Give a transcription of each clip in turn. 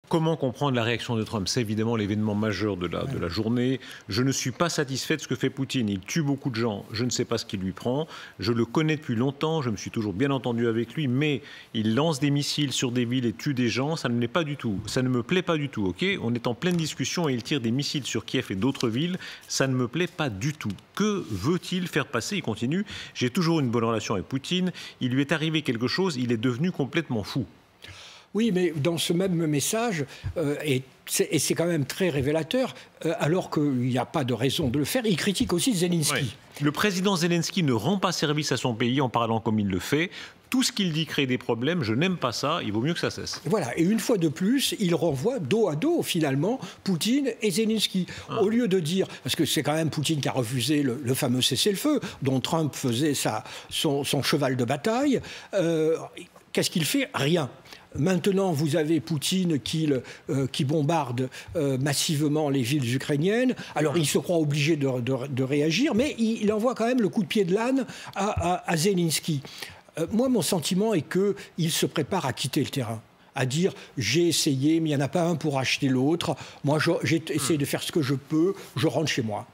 Comment comprendre la réaction de Trump? C'est évidemment l'événement majeur de la journée. Je ne suis pas satisfait de ce que fait Poutine. Il tue beaucoup de gens. Je ne sais pas ce qu'il lui prend. Je le connais depuis longtemps. Je me suis toujours bien entendu avec lui. Mais il lance des missiles sur des villes et tue des gens. Ça ne m'est pas du tout. Ça ne me plaît pas du tout. Ok, on est en pleine discussion et il tire des missiles sur Kiev et d'autres villes. Ça ne me plaît pas du tout. Que veut-il faire passer? Il continue. J'ai toujours une bonne relation avec Poutine. Il lui est arrivé quelque chose. Il est devenu complètement fou. Oui, mais dans ce même message, et c'est quand même très révélateur, alors qu'il n'y a pas de raison de le faire, il critique aussi Zelensky. Oui. Le président Zelensky ne rend pas service à son pays en parlant comme il le fait. Tout ce qu'il dit crée des problèmes. Je n'aime pas ça. Il vaut mieux que ça cesse. Voilà. Et une fois de plus, il renvoie dos à dos, finalement, Poutine et Zelensky. Au lieu de dire... Parce que c'est quand même Poutine qui a refusé le fameux cessez-le-feu, dont Trump faisait son cheval de bataille. Qu'est-ce qu'il fait? Rien. Maintenant, vous avez Poutine qui bombarde massivement les villes ukrainiennes. Alors, il se croit obligé de réagir, mais il envoie quand même le coup de pied de l'âne à Zelensky. Moi, mon sentiment est qu'il se prépare à quitter le terrain, à dire « j'ai essayé, mais il n'y en a pas un pour acheter l'autre. Moi, j'ai essayé de faire ce que je peux, je rentre chez moi ».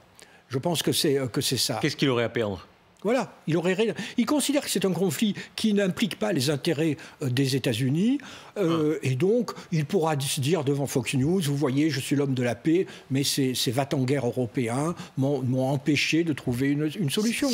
Je pense que c'est ça. Qu'est-ce qu'il aurait à perdre? Voilà, il considère que c'est un conflit qui n'implique pas les intérêts des États-Unis, et donc il pourra se dire devant Fox News, vous voyez, je suis l'homme de la paix, mais ces va-t-en-guerre européens m'ont empêché de trouver une solution.